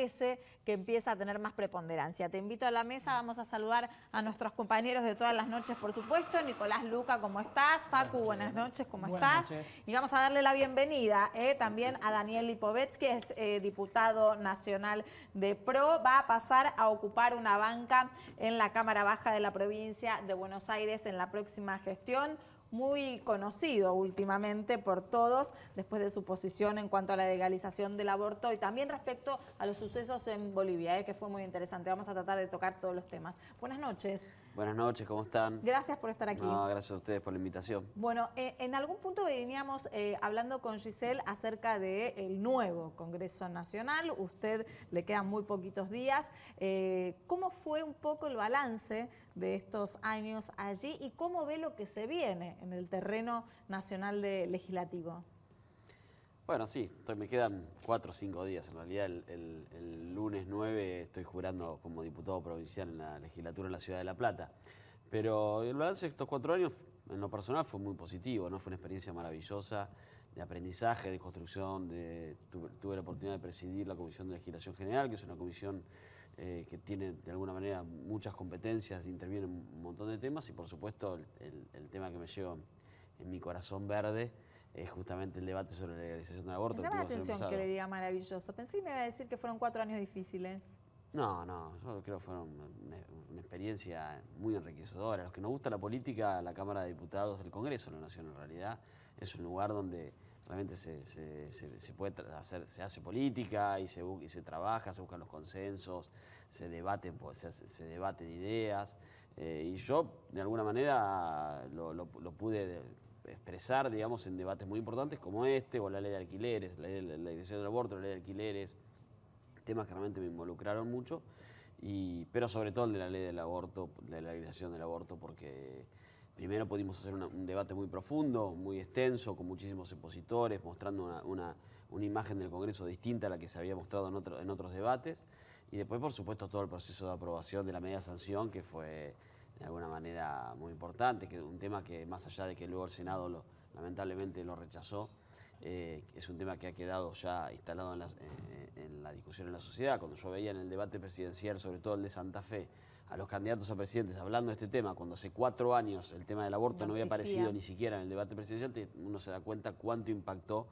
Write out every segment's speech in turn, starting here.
parece que empieza a tener más preponderancia. Te invito a la mesa, vamos a saludar a nuestros compañeros de todas las noches, por supuesto. Nicolás Luca, ¿cómo estás? Facu, buenas noches, ¿cómo estás? Y vamos a darle la bienvenida también a Daniel Lipovetsky, que es diputado nacional de PRO. Va a pasar a ocupar una banca en la Cámara Baja de la provincia de Buenos Aires en la próxima gestión. Muy conocido últimamente por todos después de su posición en cuanto a la legalización del aborto y también respecto a los sucesos en Bolivia, que fue muy interesante. Vamos a tratar de tocar todos los temas. Buenas noches. Buenas noches, ¿cómo están? Gracias por estar aquí. No, gracias a ustedes por la invitación. Bueno, en algún punto veníamos hablando con Giselle acerca del nuevo Congreso Nacional. Usted le quedan muy poquitos días. ¿Cómo fue un poco el balance de estos años allí y cómo ve lo que se viene en el terreno nacional legislativo? Bueno, sí, me quedan 4 o 5 días. En realidad el lunes 9 estoy jurando como diputado provincial en la legislatura de la Ciudad de La Plata. Pero el balance de estos 4 años, en lo personal, fue muy positivo, ¿no? Fue una experiencia maravillosa de aprendizaje, de construcción. Tuve la oportunidad de presidir la Comisión de Legislación General, que es una comisión que tiene de alguna manera muchas competencias, interviene en un montón de temas y por supuesto el tema que me lleva en mi corazón verde es justamente el debate sobre la legalización del aborto. Me llama la atención que le diga maravilloso. Pensé que me iba a decir que fueron 4 años difíciles. No, yo creo que fueron una experiencia muy enriquecedora. A los que nos gusta la política, la Cámara de Diputados del Congreso de la Nación en realidad es un lugar donde realmente se hace política y se trabaja, se buscan los consensos, se debate de ideas. Y yo, de alguna manera, lo pude expresar, digamos, en debates muy importantes como este, o la ley de alquileres, la legalización del aborto, la ley de alquileres, temas que realmente me involucraron mucho, pero sobre todo el de la ley del aborto, de la legalización del aborto, porque primero pudimos hacer un debate muy profundo, muy extenso, con muchísimos expositores, mostrando una imagen del Congreso distinta a la que se había mostrado en otros debates. Y después, por supuesto, todo el proceso de aprobación de la media sanción, que fue de alguna manera muy importante, que un tema que más allá de que luego el Senado lamentablemente lo rechazó, es un tema que ha quedado ya instalado en la discusión en la sociedad. Cuando yo veía en el debate presidencial, sobre todo el de Santa Fe, a los candidatos a presidentes hablando de este tema, cuando hace 4 años el tema del aborto no había aparecido ni siquiera en el debate presidencial, uno se da cuenta cuánto impactó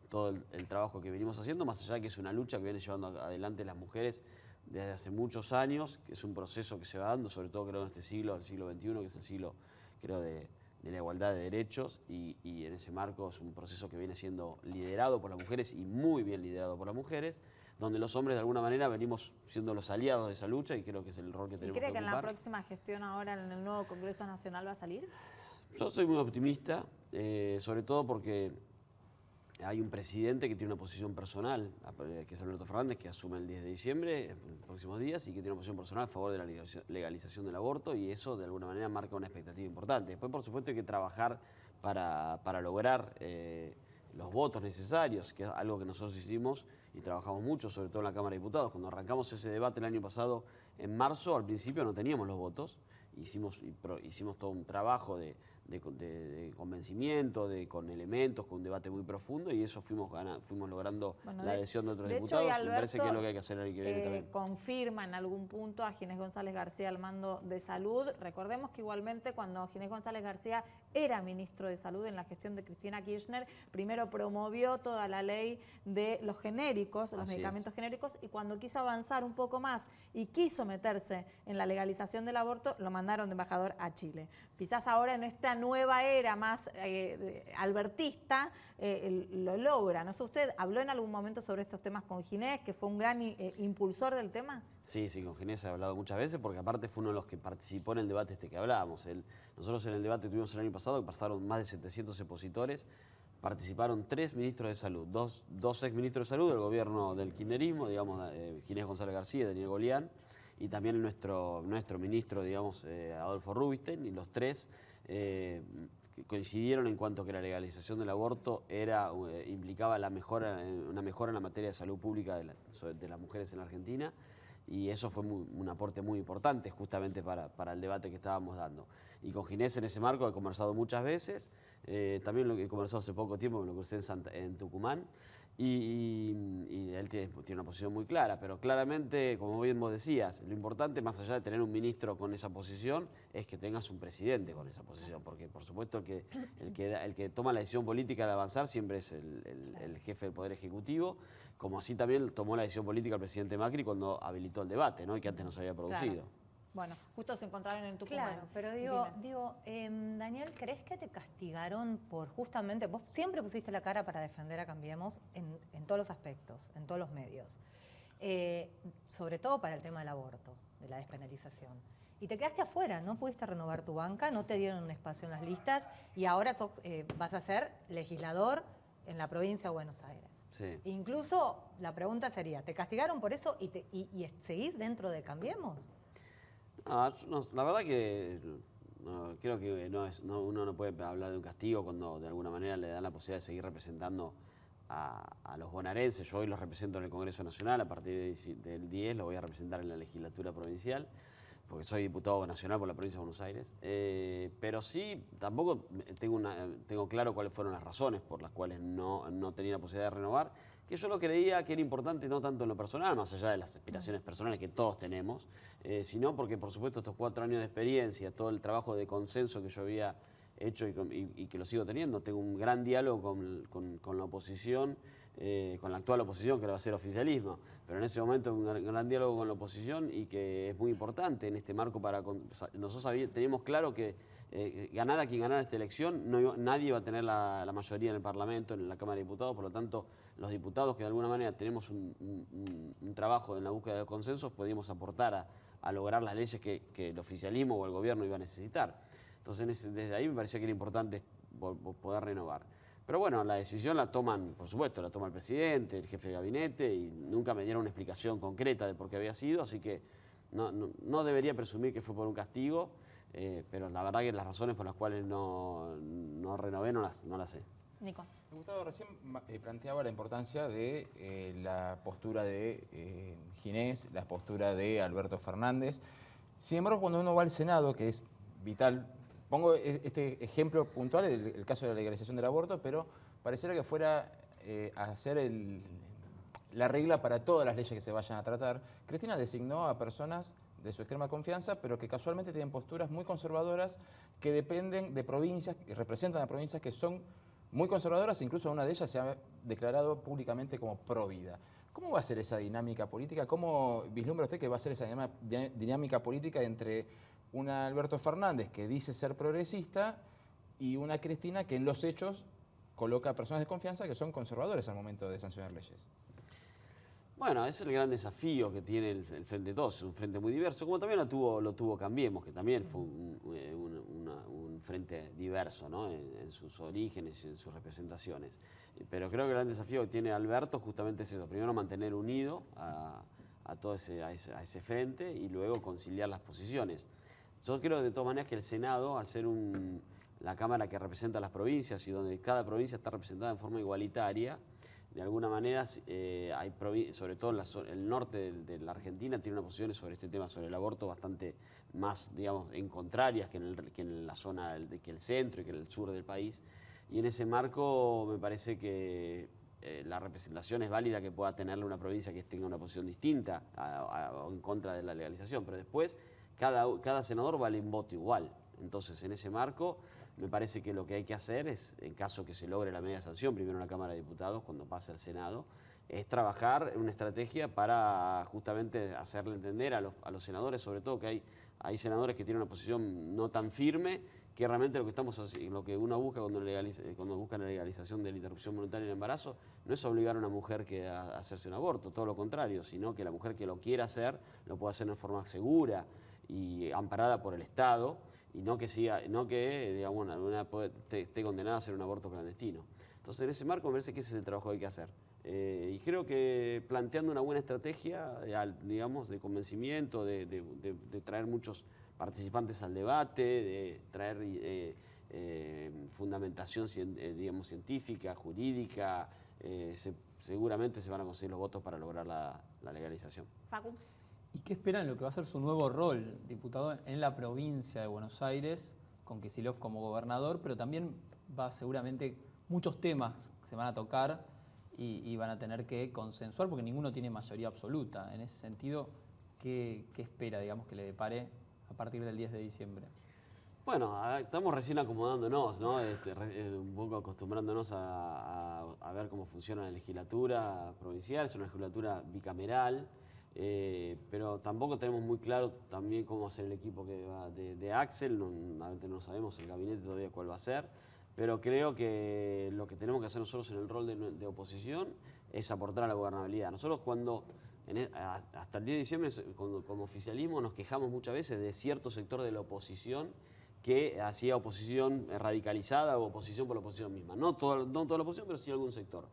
todo el trabajo que venimos haciendo, más allá de que es una lucha que vienen llevando adelante las mujeres desde hace muchos años, que es un proceso que se va dando, sobre todo creo en este siglo, el siglo XXI, que es el siglo, creo, de la igualdad de derechos, y en ese marco es un proceso que viene siendo liderado por las mujeres y muy bien liderado por las mujeres, donde los hombres de alguna manera venimos siendo los aliados de esa lucha y creo que es el rol que tenemos que ocupar. ¿Y cree que en la próxima gestión ahora en el nuevo Congreso Nacional va a salir? Yo soy muy optimista, sobre todo porque hay un presidente que tiene una posición personal, que es Alberto Fernández, que asume el 10 de diciembre, en los próximos días, y que tiene una posición personal a favor de la legalización del aborto, y eso de alguna manera marca una expectativa importante. Después, por supuesto, hay que trabajar para lograr los votos necesarios, que es algo que nosotros hicimos y trabajamos mucho, sobre todo en la Cámara de Diputados. Cuando arrancamos ese debate el año pasado, en marzo, al principio no teníamos los votos, hicimos todo un trabajo de convencimiento, con elementos, con un debate muy profundo, y eso fuimos logrando la adhesión de otros diputados. Hecho, Alberto, me parece que es lo que hay que hacer el año que viene también. Confirma en algún punto a Ginés González García al mando de Salud. Recordemos que igualmente cuando Ginés González García era ministro de Salud en la gestión de Cristina Kirchner, primero promovió toda la ley de los genéricos, los medicamentos genéricos, y cuando quiso avanzar un poco más y quiso meterse en la legalización del aborto, lo mandaron de embajador a Chile. Quizás ahora en esta nueva era más albertista lo logra. No sé, ¿usted habló en algún momento sobre estos temas con Ginés, que fue un gran impulsor del tema? Sí, con Ginés he hablado muchas veces, porque aparte fue uno de los que participó en el debate que hablábamos. Nosotros en el debate que tuvimos el año pasado, que pasaron más de 700 expositores, participaron 3 ministros de salud, dos exministros de salud del gobierno del kirchnerismo, digamos, Ginés González García y Daniel Golián, y también nuestro ministro, digamos, Adolfo Rubinstein, y los 3 coincidieron en cuanto que la legalización del aborto implicaba una mejora en la materia de salud pública de las mujeres en la Argentina, y eso fue un aporte muy importante justamente para el debate que estábamos dando. Y con Ginés en ese marco he conversado muchas veces, también lo que he conversado hace poco tiempo, me lo crucé en Tucumán, y él tiene una posición muy clara, pero claramente, como bien vos decías, lo importante, más allá de tener un ministro con esa posición, es que tengas un presidente con esa posición, porque por supuesto el que toma la decisión política de avanzar siempre es el jefe del Poder Ejecutivo, como así también tomó la decisión política el presidente Macri cuando habilitó el debate, ¿no? Y que antes no se había producido. Claro. Bueno, justo se encontraron en Tucumán. Claro, pero digo, Daniel, ¿crees que te castigaron por justamente, vos siempre pusiste la cara para defender a Cambiemos en todos los aspectos, en todos los medios, sobre todo para el tema del aborto, de la despenalización. Y te quedaste afuera, no pudiste renovar tu banca, no te dieron un espacio en las listas y ahora vas a ser legislador en la provincia de Buenos Aires. Sí. Incluso la pregunta sería, ¿te castigaron por eso y seguís dentro de Cambiemos? No, la verdad que creo que uno no puede hablar de un castigo cuando de alguna manera le dan la posibilidad de seguir representando a los bonaerenses. Yo hoy los represento en el Congreso Nacional, a partir del 10 lo voy a representar en la legislatura provincial, porque soy diputado nacional por la provincia de Buenos Aires. Pero sí, tampoco tengo claro cuáles fueron las razones por las cuales no tenía la posibilidad de renovar, que yo lo creía que era importante no tanto en lo personal, más allá de las aspiraciones personales que todos tenemos, sino porque por supuesto estos 4 años de experiencia, todo el trabajo de consenso que yo había hecho y que lo sigo teniendo, tengo un gran diálogo con la oposición, con la actual oposición, que ahora va a ser oficialismo, pero en ese momento un gran diálogo con la oposición y que es muy importante en este marco nosotros teníamos claro que ganara quien ganara esta elección, nadie iba a tener la mayoría en el Parlamento, en la Cámara de Diputados, por lo tanto los diputados que de alguna manera tenemos un trabajo en la búsqueda de consensos, podíamos aportar a lograr las leyes que el oficialismo o el gobierno iba a necesitar. Entonces desde ahí me parecía que era importante poder renovar. Pero bueno, la decisión la toman, por supuesto, la toma el presidente, el jefe de gabinete, y nunca me dieron una explicación concreta de por qué había sido, así que no debería presumir que fue por un castigo, pero la verdad que las razones por las cuales no renové no las sé. Nico. Gustavo recién planteaba la importancia de la postura de Ginés, la postura de Alberto Fernández. Sin embargo, cuando uno va al Senado, que es vital, pongo este ejemplo puntual, el caso de la legalización del aborto, pero pareciera que fuera a ser la regla para todas las leyes que se vayan a tratar. Cristina designó a personas de su extrema confianza, pero que casualmente tienen posturas muy conservadoras, que dependen de provincias, y representan a provincias que son muy conservadoras, incluso una de ellas se ha declarado públicamente como pro-vida. ¿Cómo va a ser esa dinámica política? ¿Cómo vislumbra usted que va a ser esa dinámica política entre un Alberto Fernández que dice ser progresista y una Cristina que en los hechos coloca a personas de confianza que son conservadores al momento de sancionar leyes? Bueno, ese es el gran desafío que tiene el Frente de Todos, es un frente muy diverso, como también lo tuvo Cambiemos, que también fue un frente diverso, ¿no? en sus orígenes y en sus representaciones. Pero creo que el gran desafío que tiene Alberto justamente es eso, primero mantener unido a ese frente y luego conciliar las posiciones. Yo creo de todas maneras que el Senado, al ser la Cámara que representa a las provincias y donde cada provincia está representada en forma igualitaria, de alguna manera, sobre todo el norte de la Argentina, tiene unas posiciones sobre este tema, sobre el aborto, bastante más, digamos, en contrarias que en la zona, que el centro y que el sur del país. Y en ese marco me parece que la representación es válida que pueda tenerle una provincia que tenga una posición distinta o en contra de la legalización, pero después cada senador vale un voto igual. Entonces, en ese marco, me parece que lo que hay que hacer es, en caso que se logre la media sanción, primero en la Cámara de Diputados, cuando pase al Senado, es trabajar en una estrategia para justamente hacerle entender a los senadores, sobre todo que hay senadores que tienen una posición no tan firme, que realmente lo que uno busca cuando busca la legalización de la interrupción voluntaria del embarazo, no es obligar a una mujer a hacerse un aborto, todo lo contrario, sino que la mujer que lo quiera hacer, lo pueda hacer de forma segura y amparada por el Estado, y no que digamos, esté condenada a hacer un aborto clandestino. Entonces, en ese marco me parece que ese es el trabajo que hay que hacer. Y creo que planteando una buena estrategia, digamos, de convencimiento, de traer muchos participantes al debate, de traer fundamentación, digamos, científica, jurídica, seguramente se van a conseguir los votos para lograr la legalización. Facu. ¿Y qué esperan lo que va a ser su nuevo rol, diputado, en la provincia de Buenos Aires, con Kicillof como gobernador, pero también seguramente muchos temas se van a tocar y van a tener que consensuar porque ninguno tiene mayoría absoluta. En ese sentido, ¿qué espera, digamos, que le depare a partir del 10 de diciembre? Bueno, estamos recién acomodándonos, ¿no? Un poco acostumbrándonos a ver cómo funciona la legislatura provincial. Es una legislatura bicameral, pero tampoco tenemos muy claro también cómo va a ser el equipo que va de Axel. No sabemos el gabinete todavía cuál va a ser, pero creo que lo que tenemos que hacer nosotros en el rol de oposición es aportar a la gobernabilidad. Nosotros hasta el 10 de diciembre, como oficialismo, nos quejamos muchas veces de cierto sector de la oposición que hacía oposición radicalizada o oposición por la oposición misma. No toda la oposición, pero sí algún sector.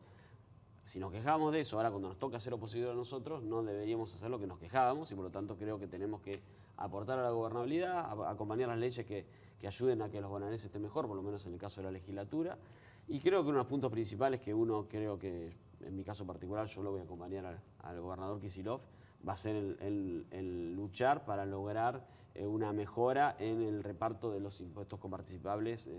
Si nos quejamos de eso, ahora cuando nos toca ser oposición a nosotros, no deberíamos hacer lo que nos quejábamos y por lo tanto creo que tenemos que aportar a la gobernabilidad, acompañar las leyes que ayuden a que los bonaerenses estén mejor, por lo menos en el caso de la legislatura. Y creo que uno de los puntos principales que creo que en mi caso particular yo lo voy a acompañar al gobernador Kicillof, va a ser el luchar para lograr una mejora en el reparto de los impuestos comparticipables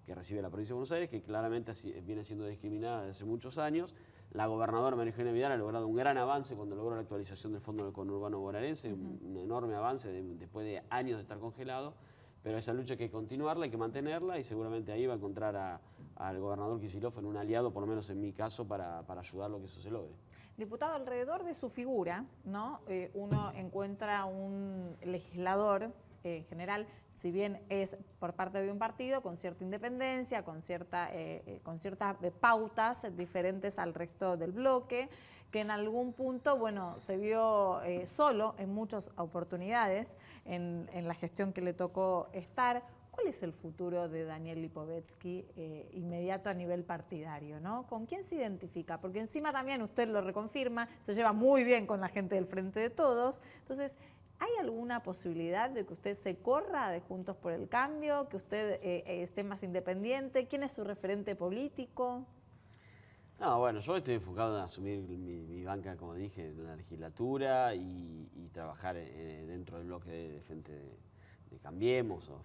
que recibe la provincia de Buenos Aires, que claramente viene siendo discriminada desde hace muchos años. La gobernadora María Eugenia Vidal ha logrado un gran avance cuando logró la actualización del Fondo del Conurbano Bonaerense, un enorme avance después de años de estar congelado, pero esa lucha hay que continuarla, hay que mantenerla y seguramente ahí va a encontrar al gobernador Kicillof en un aliado, por lo menos en mi caso, para ayudarlo a que eso se logre. Diputado, alrededor de su figura, ¿no? Uno encuentra un legislador general, si bien es por parte de un partido, con cierta independencia, con ciertas pautas diferentes al resto del bloque, que en algún punto, bueno, se vio solo en muchas oportunidades en la gestión que le tocó estar. ¿Cuál es el futuro de Daniel Lipovetsky inmediato a nivel partidario, ¿no? ¿Con quién se identifica? Porque encima también, usted lo reconfirma, se lleva muy bien con la gente del Frente de Todos. Entonces, ¿hay alguna posibilidad de que usted se corra de Juntos por el Cambio, que usted esté más independiente? ¿Quién es su referente político? No, bueno, yo estoy enfocado en asumir mi banca, como dije, en la legislatura y trabajar dentro del bloque de Frente de Cambiemos o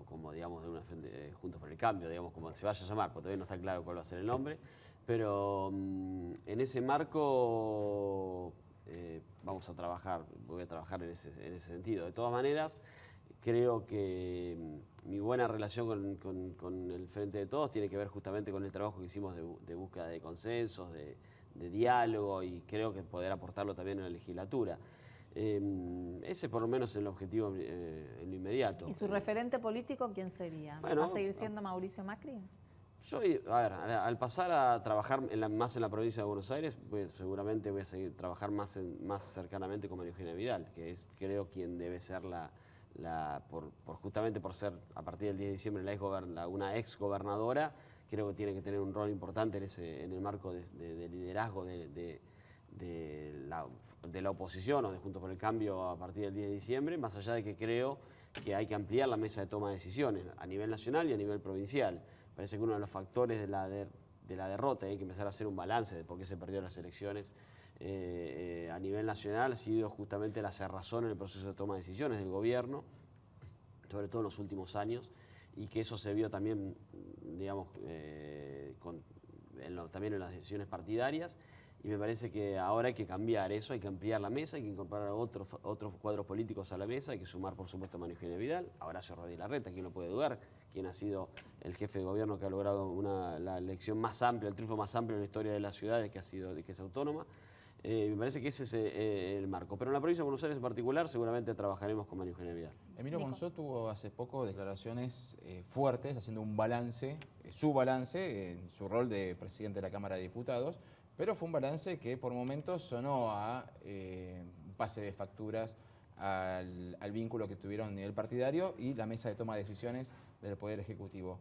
como digamos de una frente Juntos por el Cambio, digamos como se vaya a llamar, porque todavía no está claro cuál va a ser el nombre, pero en ese marco voy a trabajar en ese sentido. De todas maneras, creo que mi buena relación con el Frente de Todos tiene que ver justamente con el trabajo que hicimos de búsqueda de consensos, de diálogo y creo que poder aportarlo también en la legislatura. Ese por lo menos es el objetivo en lo inmediato. ¿Y su referente político quién sería? Bueno, ¿Va a seguir siendo Mauricio Macri? Yo, a ver, al pasar a trabajar más en la provincia de Buenos Aires, pues seguramente voy a seguir trabajar más cercanamente con María Eugenia Vidal, que es creo quien debe ser justamente por ser a partir del 10 de diciembre una ex gobernadora, creo que tiene que tener un rol importante en el marco de liderazgo de la oposición o de Juntos por el Cambio a partir del 10 de diciembre, más allá de que creo que hay que ampliar la mesa de toma de decisiones a nivel nacional y a nivel provincial. Parece que uno de los factores de la derrota, y hay que empezar a hacer un balance de por qué se perdió las elecciones a nivel nacional, ha sido justamente la cerrazón en el proceso de toma de decisiones del gobierno, sobre todo en los últimos años, y que eso se vio también, digamos, también en las decisiones partidarias. Y me parece que ahora hay que cambiar eso, hay que ampliar la mesa, hay que incorporar otros cuadros políticos a la mesa, hay que sumar, por supuesto, a María Eugenia Vidal, a Horacio Rodríguez Larreta, quien no puede dudar, quien ha sido el jefe de gobierno que ha logrado la elección más amplia, el triunfo más amplio en la historia de la ciudad, que es autónoma. Me parece que ese es el marco. Pero en la provincia de Buenos Aires en particular seguramente trabajaremos con María Eugenia Vidal. Emilio Monzó tuvo hace poco declaraciones fuertes, haciendo un balance, su balance, en su rol de presidente de la Cámara de Diputados, pero fue un balance que por momentos sonó a un pase de facturas al vínculo que tuvieron a nivel partidario y la mesa de toma de decisiones del Poder Ejecutivo.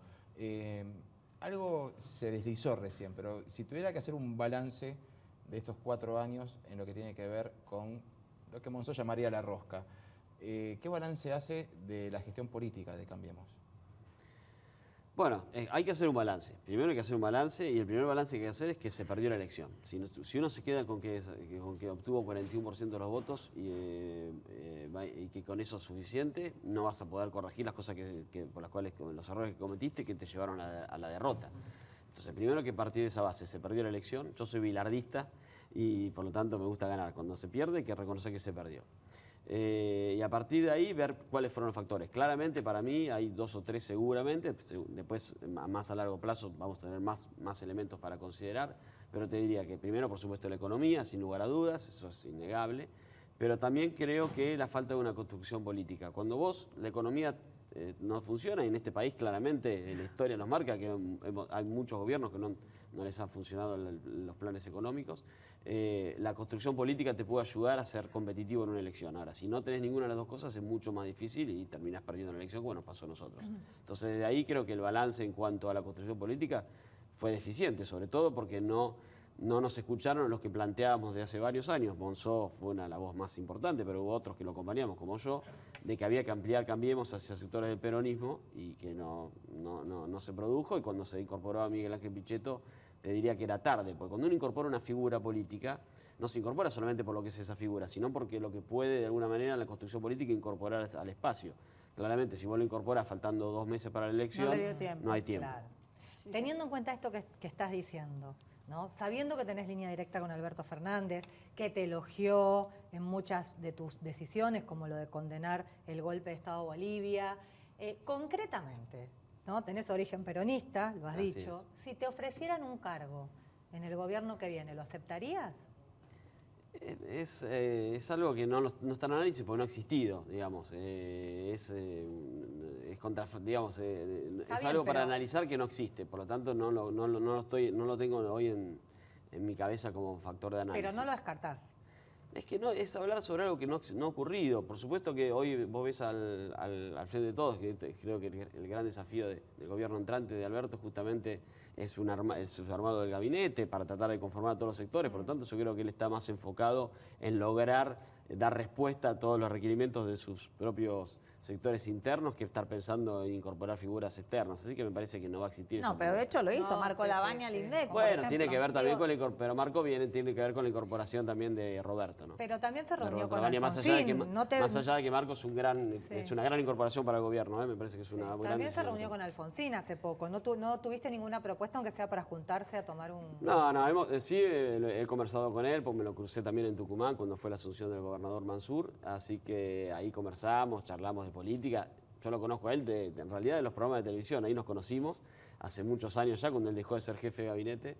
Algo se deslizó recién, pero si tuviera que hacer un balance de estos 4 años en lo que tiene que ver con lo que Monzó llamaría la rosca, ¿qué balance hace de la gestión política de Cambiemos? Bueno, hay que hacer un balance. Primero hay que hacer un balance y el primer balance que hay que hacer es que se perdió la elección. Si uno se queda con que obtuvo 41% de los votos y que con eso es suficiente, no vas a poder corregir las cosas por las cuales los errores que cometiste que te llevaron a la derrota. Entonces, primero que partir de esa base, se perdió la elección, yo soy bilardista y por lo tanto me gusta ganar. Cuando se pierde hay que reconocer que se perdió. Y a partir de ahí ver cuáles fueron los factores. Claramente para mí hay 2 o 3 seguramente, después más a largo plazo vamos a tener más elementos para considerar, pero te diría que primero por supuesto la economía, sin lugar a dudas, eso es innegable, pero también creo que la falta de una construcción política. Cuando la economía no funciona, y en este país claramente la historia nos marca que hay muchos gobiernos que no les han funcionado los planes económicos, la construcción política te puede ayudar a ser competitivo en una elección. Ahora, si no tenés ninguna de las dos cosas es mucho más difícil y terminás perdiendo la elección, como nos pasó a nosotros. Entonces, desde ahí creo que el balance en cuanto a la construcción política fue deficiente, sobre todo porque no nos escucharon los que planteábamos de hace varios años. Monzó fue la voz más importante, pero hubo otros que lo acompañamos, como yo, de que había que ampliar Cambiemos hacia sectores del peronismo y que no se produjo. Y cuando se incorporó a Miguel Ángel Pichetto, te diría que era tarde, porque cuando uno incorpora una figura política, no se incorpora solamente por lo que es esa figura, sino porque lo que puede de alguna manera en la construcción política incorporar al espacio. Claramente, si vos lo incorporás faltando 2 meses para la elección, no hay tiempo. Claro. Teniendo en cuenta esto que estás diciendo, ¿no? Sabiendo que tenés línea directa con Alberto Fernández, que te elogió en muchas de tus decisiones, como lo de condenar el golpe de Estado a Bolivia, concretamente, ¿no? Tenés origen peronista, lo has dicho. Si te ofrecieran un cargo en el gobierno que viene, ¿lo aceptarías? Es algo que no está en análisis porque no ha existido, digamos. Es algo para analizar que no existe, por lo tanto no lo tengo hoy en mi cabeza como factor de análisis. Pero no lo descartás. Es que no, es hablar sobre algo que no ha ocurrido. Por supuesto que hoy vos ves al frente de todos, que creo que el gran desafío del gobierno entrante de Alberto justamente es su armado del gabinete para tratar de conformar a todos los sectores. Por lo tanto, yo creo que él está más enfocado en lograr dar respuesta a todos los requerimientos de sus propios sectores internos que estar pensando en incorporar figuras externas. Así que me parece que no va a existir esa. No, pero de hecho lo hizo Marco Labaña al INDEC. Bueno, tiene que ver también con pero Marco tiene que ver con la incorporación también de Roberto, ¿no? Pero también se reunió con Alfonsín. Más allá de que Marco es una gran incorporación para el gobierno, me parece que es una buena También se decisión. reunió con Alfonsín hace poco. ¿No tuviste ninguna propuesta, aunque sea para juntarse a tomar un...? Sí, he conversado con él, porque me lo crucé también en Tucumán cuando fue la asunción del gobernador Mansur, así que ahí conversamos, charlamos de política. Yo lo conozco a él en realidad de los programas de televisión, ahí nos conocimos hace muchos años ya, cuando él dejó de ser jefe de gabinete,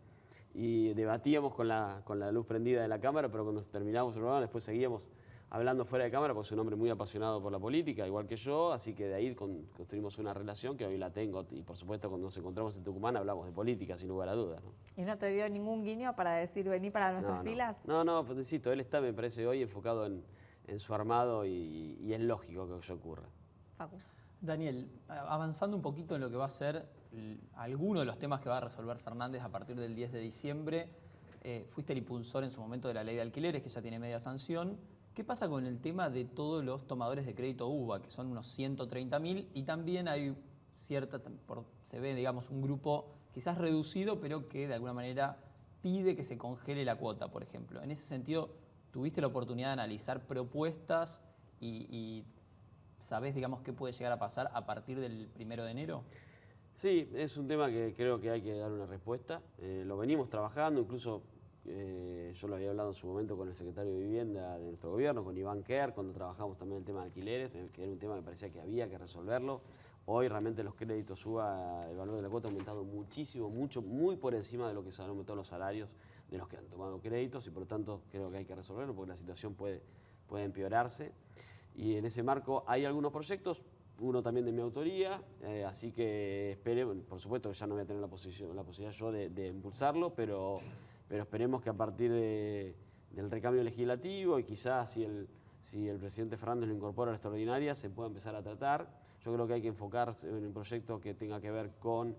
y debatíamos con la luz prendida de la cámara, pero cuando terminamos el programa después seguíamos hablando fuera de cámara, porque es un hombre muy apasionado por la política, igual que yo, así que de ahí construimos una relación que hoy la tengo, y por supuesto cuando nos encontramos en Tucumán hablamos de política, sin lugar a dudas, ¿no? ¿Y no te dio ningún guiño para decir vení para nuestras filas? No, pues insisto, él está, me parece, hoy enfocado en su armado y es lógico que eso ocurra. Facu. Daniel, avanzando un poquito en lo que va a ser alguno de los temas que va a resolver Fernández a partir del 10 de diciembre, fuiste el impulsor en su momento de la ley de alquileres, que ya tiene media sanción. ¿Qué pasa con el tema de todos los tomadores de crédito UBA, que son unos 130.000, y también hay se ve, digamos, un grupo quizás reducido, pero que de alguna manera pide que se congele la cuota, por ejemplo? En ese sentido, ¿tuviste la oportunidad de analizar propuestas y sabés, digamos, qué puede llegar a pasar a partir del 1 de enero? Sí, es un tema que creo que hay que dar una respuesta. Lo venimos trabajando, incluso yo lo había hablado en su momento con el secretario de Vivienda de nuestro gobierno, con Iván Kerr, cuando trabajamos también el tema de alquileres, que era un tema que parecía que había que resolverlo. Hoy realmente los créditos UBA, el valor de la cuota ha aumentado muchísimo, muy por encima de lo que se han aumentado los salarios de los que han tomado créditos, y por lo tanto creo que hay que resolverlo porque la situación puede empeorarse. Y en ese marco hay algunos proyectos, uno también de mi autoría, así que esperemos, por supuesto que ya no voy a tener la posibilidad yo de impulsarlo, pero esperemos que a partir del recambio legislativo y quizás si el presidente Fernández lo incorpora a la extraordinaria, se pueda empezar a tratar. Yo creo que hay que enfocarse en un proyecto que tenga que ver con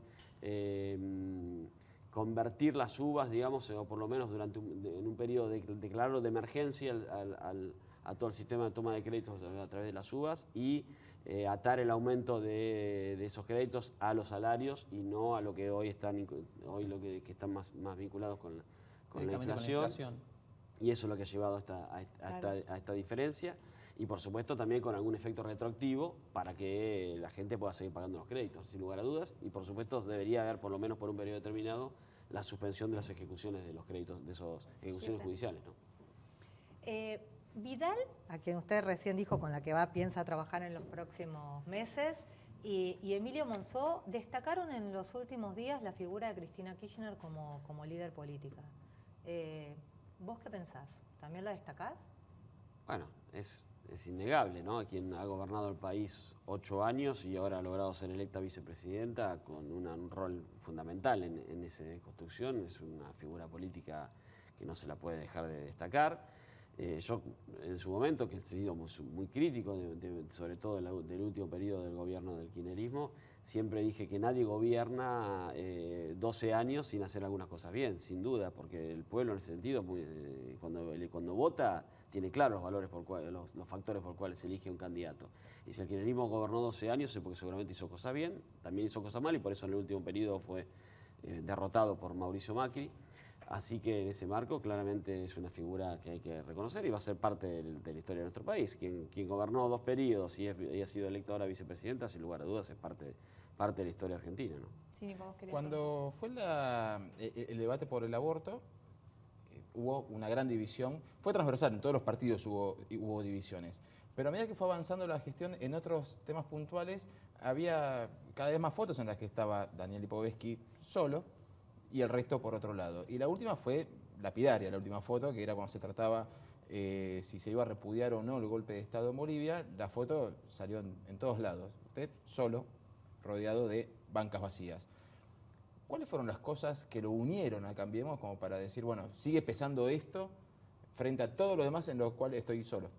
convertir las UBAs, digamos, o por lo menos en un periodo declarado de emergencia a todo el sistema de toma de créditos a través de las UBAs y atar el aumento de esos créditos a los salarios y no a lo que hoy están más vinculados con la inflación. Y eso es lo que ha llevado a esta diferencia. y por supuesto también con algún efecto retroactivo para que la gente pueda seguir pagando los créditos, sin lugar a dudas, y por supuesto debería haber, por lo menos por un periodo determinado, la suspensión de las ejecuciones de los créditos, de esas ejecuciones judiciales, ¿no? Vidal, a quien usted recién dijo con la que piensa trabajar en los próximos meses, y Emilio Monzó destacaron en los últimos días la figura de Cristina Kirchner como líder política. ¿Vos qué pensás? ¿También la destacás? Bueno, es innegable, ¿no? Quien ha gobernado el país 8 años y ahora ha logrado ser electa vicepresidenta con un rol fundamental en esa construcción, es una figura política que no se la puede dejar de destacar. Yo, en su momento, que he sido muy crítico, sobre todo del último periodo del gobierno del kirchnerismo, siempre dije que nadie gobierna 12 años sin hacer algunas cosas bien, sin duda, porque el pueblo en ese sentido, cuando vota, tiene claros los factores por los cuales se elige un candidato. Y si el kirchnerismo gobernó 12 años es porque seguramente hizo cosas bien, también hizo cosas mal y por eso en el último periodo fue derrotado por Mauricio Macri. Así que en ese marco claramente es una figura que hay que reconocer y va a ser parte de la historia de nuestro país. Quien gobernó 2 periodos y ha sido electo ahora vicepresidenta, sin lugar a dudas, es parte de la historia argentina, ¿no? Sí, Cuando fue el debate por el aborto, hubo una gran división. Fue transversal, en todos los partidos hubo divisiones. Pero a medida que fue avanzando la gestión en otros temas puntuales, había cada vez más fotos en las que estaba Daniel Lipovetsky solo, y el resto por otro lado. Y la última fue lapidaria, la última foto, que era cuando se trataba si se iba a repudiar o no el golpe de Estado en Bolivia. La foto salió en todos lados. Usted solo, rodeado de bancas vacías. ¿Cuáles fueron las cosas que lo unieron a Cambiemos como para decir, bueno, sigue pesando esto frente a todo lo demás en lo cual estoy solo?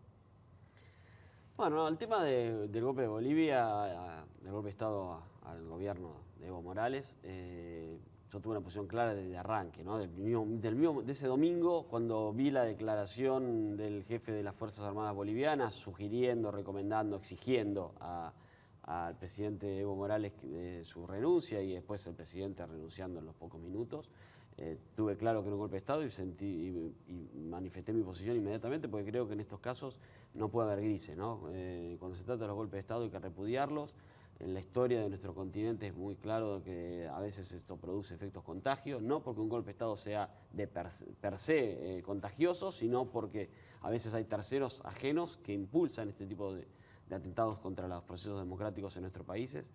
Bueno, el tema del golpe de Bolivia, del golpe de Estado al gobierno de Evo Morales, yo tuve una posición clara desde arranque, ¿no? De ese domingo, cuando vi la declaración del jefe de las Fuerzas Armadas Bolivianas, sugiriendo, recomendando, exigiendo al presidente Evo Morales su renuncia y después el presidente renunciando en los pocos minutos, tuve claro que era un golpe de Estado y manifesté mi posición inmediatamente porque creo que en estos casos no puede haber grises, ¿no? Cuando se trata de los golpes de Estado hay que repudiarlos. En la historia de nuestro continente es muy claro que a veces esto produce efectos contagios, no porque un golpe de Estado sea de per se contagioso, sino porque a veces hay terceros ajenos que impulsan este tipo de atentados contra los procesos democráticos en nuestros países.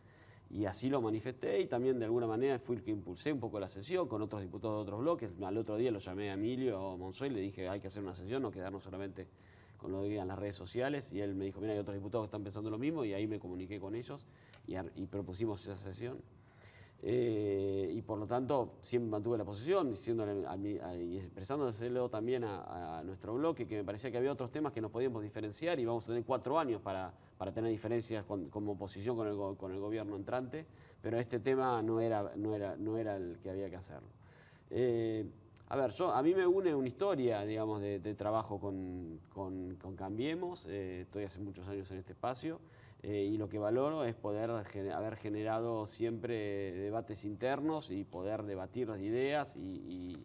Y así lo manifesté y también de alguna manera fui el que impulsé un poco la sesión con otros diputados de otros bloques. Al otro día lo llamé a Emilio Monzó y le dije hay que hacer una sesión, no quedarnos solamente con lo que digan las redes sociales, y él me dijo, mira, hay otros diputados que están pensando lo mismo, y ahí me comuniqué con ellos y propusimos esa sesión. Y por lo tanto, siempre mantuve la posición, diciéndole y expresándoselo también a nuestro bloque, que me parecía que había otros temas que nos podíamos diferenciar, y vamos a tener 4 años para tener diferencias como oposición con el gobierno entrante, pero este tema no era el que había que hacerlo. A ver, a mí me une una historia, digamos, de trabajo con Cambiemos. Estoy hace muchos años en este espacio y lo que valoro es poder haber generado siempre debates internos y poder debatir las ideas y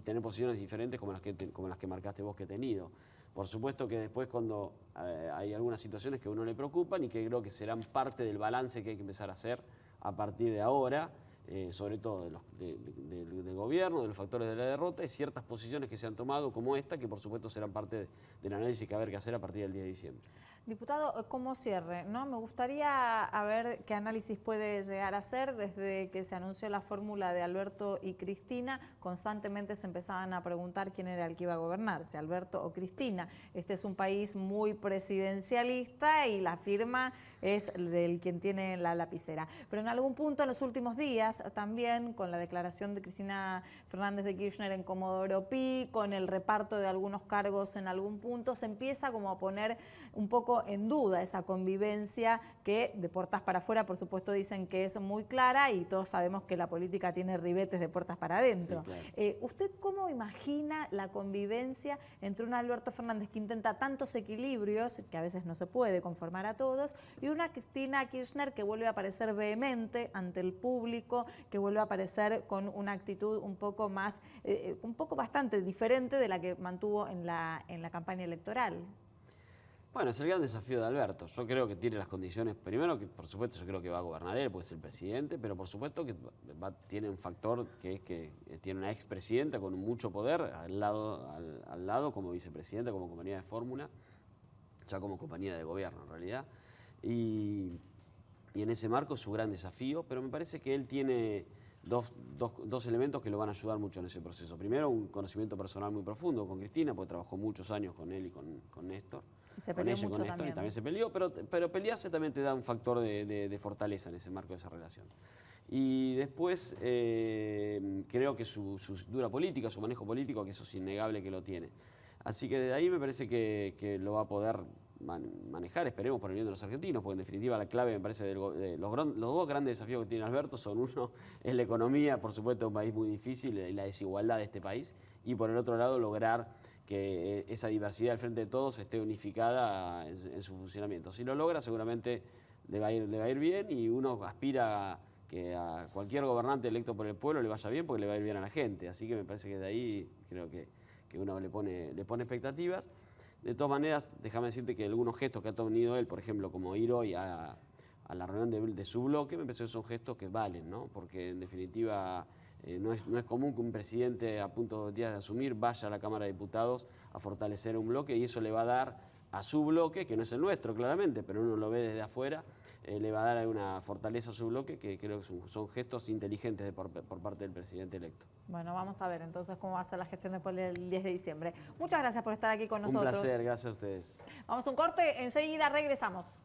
tener posiciones diferentes como las que marcaste vos que he tenido. Por supuesto que después cuando hay algunas situaciones que a uno le preocupan y que creo que serán parte del balance que hay que empezar a hacer a partir de ahora, sobre todo del gobierno, de los factores de la derrota y ciertas posiciones que se han tomado como esta, que por supuesto serán parte del análisis que va a haber que hacer a partir del 10 de diciembre. Diputado, como cierre, ¿no? Me gustaría ver qué análisis puede llegar a hacer. Desde que se anunció la fórmula de Alberto y Cristina, constantemente se empezaban a preguntar quién era el que iba a gobernar, si Alberto o Cristina. Este es un país muy presidencialista y la firma es del quien tiene la lapicera. Pero en algún punto en los últimos días, también con la declaración de Cristina Fernández de Kirchner en Comodoro Pi, con el reparto de algunos cargos en algún punto, se empieza como a poner un poco en duda esa convivencia que de puertas para afuera, por supuesto, dicen que es muy clara y todos sabemos que la política tiene ribetes de puertas para adentro. Sí, claro. ¿Usted cómo imagina la convivencia entre un Alberto Fernández que intenta tantos equilibrios, que a veces no se puede conformar a todos, y una Cristina Kirchner que vuelve a aparecer vehemente ante el público, que vuelve a aparecer con una actitud un poco más, bastante diferente de la que mantuvo en la campaña electoral? Bueno, es el gran desafío de Alberto. Yo creo que tiene las condiciones, primero que por supuesto yo creo que va a gobernar él, porque es el presidente, pero por supuesto que tiene un factor que es que tiene una expresidenta con mucho poder al lado como vicepresidenta, como compañera de fórmula, ya como compañera de gobierno en realidad. Y en ese marco es su gran desafío, pero me parece que él tiene dos elementos que lo van a ayudar mucho en ese proceso. Primero, un conocimiento personal muy profundo con Cristina, porque trabajó muchos años con él y con Néstor. Y se peleó mucho Néstor, y también se peleó, pero pelearse también te da un factor de fortaleza en ese marco de esa relación. Y después creo que su dura política, su manejo político, que eso es innegable que lo tiene. Así que de ahí me parece que lo va a poder manejar, esperemos por el bien de los argentinos, porque en definitiva la clave me parece de los dos grandes desafíos que tiene Alberto son uno, es la economía, por supuesto un país muy difícil, y la desigualdad de este país, y por el otro lado lograr que esa diversidad al frente de todos esté unificada en su funcionamiento. Si lo logra seguramente le va a ir bien, y uno aspira que a cualquier gobernante electo por el pueblo le vaya bien porque le va a ir bien a la gente, así que me parece que de ahí creo que uno le pone expectativas. De todas maneras, déjame decirte que algunos gestos que ha tenido él, por ejemplo, como ir hoy a la reunión de su bloque, me parece que son gestos que valen, ¿no? Porque en definitiva no es común que un presidente a punto de asumir vaya a la Cámara de Diputados a fortalecer un bloque, y eso le va a dar a su bloque, que no es el nuestro claramente, pero uno lo ve desde afuera, le va a dar una fortaleza a su bloque que creo que son gestos inteligentes por parte del presidente electo. Bueno, vamos a ver entonces cómo va a ser la gestión después del 10 de diciembre. Muchas gracias por estar aquí con nosotros. Un placer, gracias a ustedes. Vamos a un corte, enseguida regresamos.